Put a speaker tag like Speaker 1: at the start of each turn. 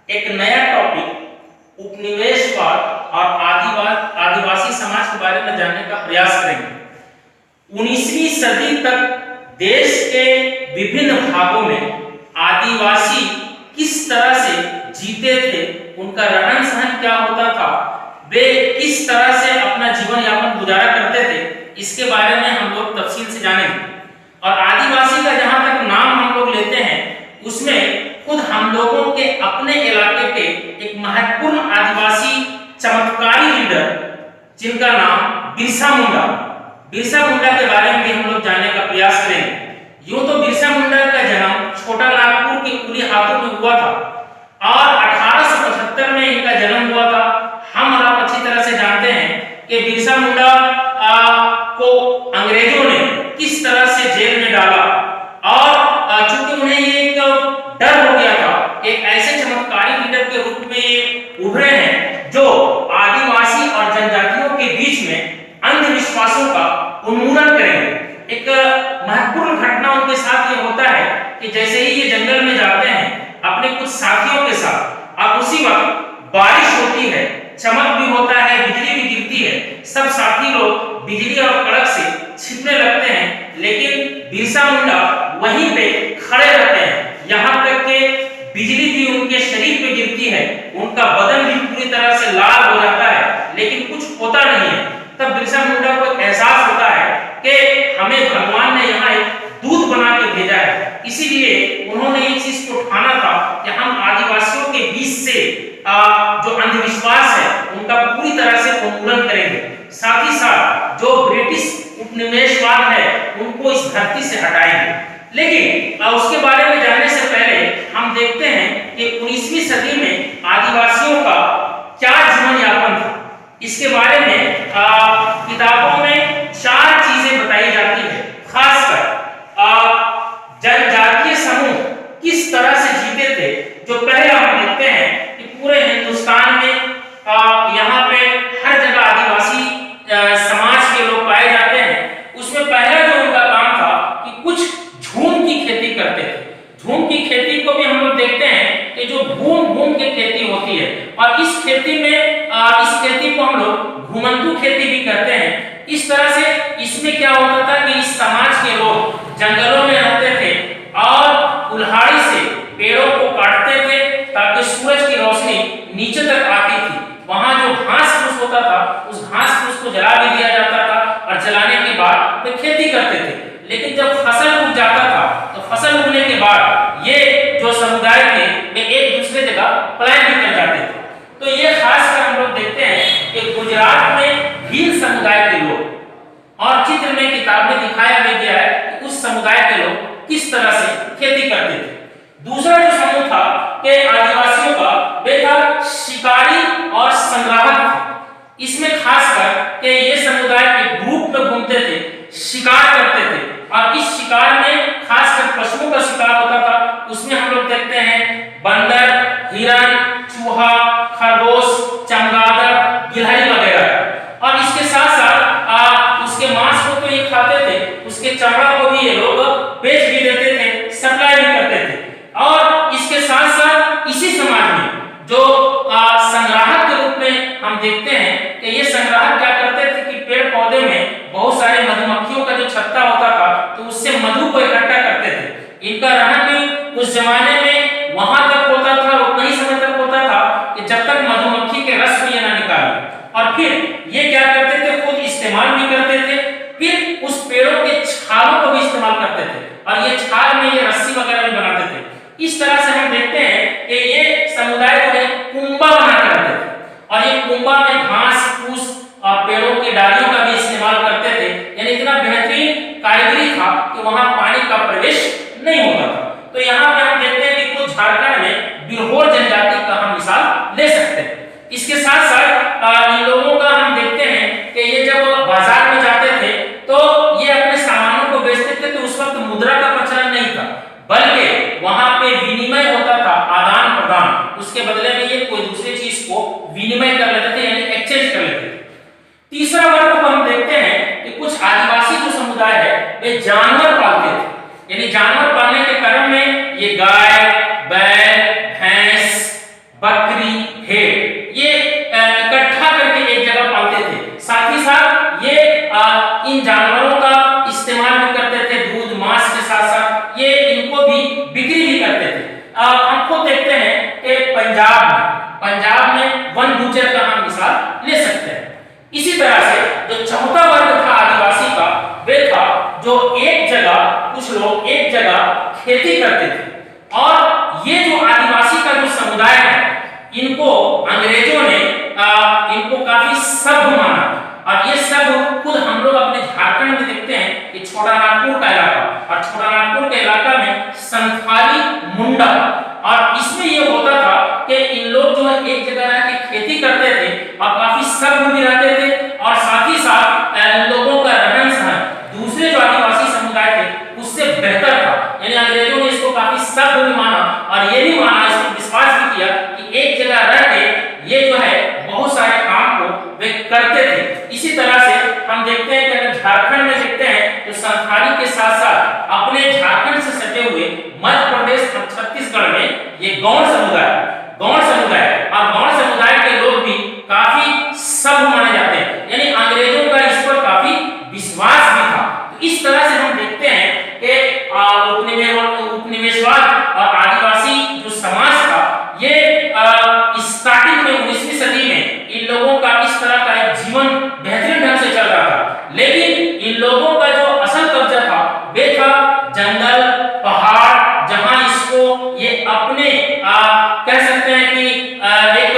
Speaker 1: एक नया टॉपिक उपनिवेशवाद और आदिवासी समाज के बारे में जानने का प्रयास करेंगे। 19वीं सदी तक देश के विभिन्न भागों में आदिवासी किस तरह से जीते थे, उनका रहन सहन क्या होता था, वे किस तरह से अपना जीवन यापन गुजारा करते थे, इसके बारे में हम लोग तफसील से जानेंगे। और आदिवासी का जहां तक नाम हम लोग लेते हैं, उसमें खुद हम लोगों के अपने इलाके के एक महत्वपूर्ण आदिवासी चमत्कारी लीडर जिनका नाम बिरसा मुंडा के बारे में भी हम लोग जानने का प्रयास करेंगे। यूं तो बिरसा मुंडा का जन्म छोटा नागपुर के कुली हाथों में हुआ था और 1875 में इनका जन्म हुआ था। हम और आप अच्छी तरह से जानते हैं कि बिरसा मुंडा को अंग्रेजों ने किस तरह से जेल में डाला और चूंकि उन्हें ये एक डर हो गया था, एक ऐसे चमत्कारी लीडर के रूप में उभरे हैं जो आदिवासी और जनजातियों के बीच में अंधविश्वासों का उन्मूलन करेंगे। एक महत्वपूर्ण घटना उनके साथ ये होता है कि जैसे ही ये जंगल में जाते हैं अपने कुछ साथियों के साथ, और उसी वक्त बारिश होती है, चमक भी होता है, बिजली भी गिरती है। सब साथी लोग बिजली और कड़क से छिपने लगते हैं, लेकिन बिरसा मुंडा वहीं पे खड़े रहते हैं। यहाँ तक कि बिजली भी उनके शरीर पे गिरती है, उनका बदन भी पूरी तरह से लाल हो जाता है, लेकिन कुछ होता नहीं है। तब बिरसा मुंडा को एहसास होता है कि हमें भगवान ने यहाँ एक दूत बना के भेजा है, इसीलिए उन्होंने इस चीज को ठाना था कि हम आदिवासियों के बीच से जो अंधविश्वास है उनका पूरी तरह से उन्मूलन करेंगे। साथ ही साथ जो ब्रिटिश उपनिवेशवाद है उनको इस धरती से हटाएंगे। लेकिन उसके बारे में जानने से पहले हम देखते हैं कि 19वीं सदी में आदिवासियों का क्या जीवन यापन था। इसके बारे में किताबों में 4 चीजें बताई जाती है। खासकर जनजातीय समूह किस तरह से जीते थे, जो पहले हम देखते हैं कि पूरे हिंदुस्तान में यहाँ पे हर जगह आदिवासी समाज के लोग पाए जाते हैं। उसमें पहला जो उनका काम था कि कुछ झूम की खेती करते थे। झूम की खेती को भी हम लोग देखते हैं कि जो घूम के खेती होती है, और इस खेती में इस खेती को हम लोग घुमंतू खेती भी करते हैं। इस तरह से इसमें क्या होता था कि इस समाज के लोग जंगलों में रहते थे और कुल्हाड़ी से पेड़ों को काटते थे ताकि सूरज की रोशनी नीचे तक आती थी। वहां जो घास फूस होता था, उस घास फूस को जला भी दिया जाता था और जलाने के बाद वे खेती करते थे। लेकिन जब फसल उग जाता था तो फसल उगने के बाद ये जो समुदाय थे वे एक दूसरे जगह पलायन भी कर जाते थे। तो ये खासकर हम लोग देखते हैं कि गुजरात में भील समुदाय के लोग, और चित्र में किताब में दिखाया भी गया है कि उस समुदाय के लोग किस तरह से खेती करते थे। दूसरा जो समूह था कि आदिवासियों का, वे था शिकारी और संग्राहक। इसमें खासकर कि ये समुदाय के ग्रुप में घूमते थे, शिकार करते थे, और इस शिकार में खासकर पशुओं का शिकार होता था। उसमें हम लोग देखते हैं बंदर, हिरन, चूहा, खरगोश, चमगादड़, गिलहरी वगैरह। और इसके साथ साथ उसके मांस को तो ये खाते थे, उसके चमड़ा को भी ये लोग बेच भी देते थे, सप्लाई भी करते थे। और इसके साथ साथ इसी समाज में जो संग्राहक के रूप में हम देखते हैं कि ये संग्राहक क्या करते थे कि पेड़ पौधे में बहुत सारे मधुमक्खियों का जो छत्ता होता था तो उससे मधु को इकट्ठा करते थे। इनका रहन भी उस जमाने में वहां तक होता था, उतना ही समय तक होता था कि जब तक मधुमक्खी के रस को ये ना निकाले। और फिर ये क्या करते थे, खुद इस्तेमाल भी करते थे, फिर उस पेड़ों के छालों को भी इस्तेमाल करते थे, और ये छाल में ये रस्सी वगैरह भी बनाते थे। इस तरह से हम देखते हैं कि ये समुदाय को एक कुंबा बना करते थे, और ये कुंबा में घास फूस और पेड़ों की डालियों का भी इस्तेमाल करते थे। यानी इतना बेहतरीन कारीगरी था कि वहां पानी का प्रवेश नहीं होता था। तो यहाँ पे हम देखते हैं कि कुछ झारखंड में बिरहोर जनजाति का हम मिसाल ले सकते हैं। इसके साथ साथ इन लोगों का हम देखते हैं कि ये जब बाजार में जाते थे तो ये अपने सामानों को बेचते थे, तो उस वक्त मुद्रा का प्रचलन नहीं था, बल्कि वहां पे विनिमय होता था, आदान प्रदान। उसके बदले में ये कोई दूसरी चीज को विनिमय कर लेते थे, यानी एक्सचेंज कर लेते थे। तीसरा वर्ग को हम देखते हैं कि कुछ आदिवासी जो समुदाय है वे जानवर पालते थे। यानी जानवर पालने के क्रम में ये गाय, बैल, भैंस, हम खुद देखते हैं कि पंजाब में वन गुर्जर का हम मिसाल ले सकते हैं। इसी तरह से जो चौथा वर्ग था आदिवासी का, वे था जो एक जगह, कुछ लोग एक जगह खेती करते थे। और ये जो आदिवासी का जो समुदाय है, इनको अंग्रेजों ने इनको काफी सभ्य माना। और ये सब खुद हम लोग अपने झारखंड में देखते हैं कि छोटा नागपुर का इलाका, और छोटा नागपुर के इलाका में संथाली मुंडा, और इसमें ये होता था कि इन लोग जो है एक जगह रह के खेती करते थे और काफी सभ्य भी रहते थे, और साथ ही साथ इन लोगों का रहन सहन दूसरे जो आदिवासी समुदाय थे उससे बेहतर था। यानी अंग्रेजों ने इसको काफी सभ्य भी माना, और ये भी माना, इसको विश्वास भी किया कि एक जगह रह के ये जो है बहुत सारे काम को वे करते थे। इसी तरह से हम देखते हैं कि अगर झारखंड में देखते हैं तो संथाली के साथ साथ अपने झारखंड से सटे हुए मध्य प्रदेश और छत्तीसगढ़ में ये गौड़ समुदाय और गौड़ समुदाय के लोग भी काफी सभ्य माने जाते हैं। यानी अंग्रेजों का इस पर काफी विश्वास भी था। तो इस तरह से हम देखते हैं कि उपनिवेशवाद और आदिवासी जो समाज था, ये स्टार्टिंग में 19वीं सदी में इन लोगों का इस तरह का एक जीवन बेहतरीन ढंग से चल रहा था। लेकिन इन लोगों का जो असल कब्जा था वे था जंगल, पहाड़, जहां इसको ये अपने कह सकते हैं कि एक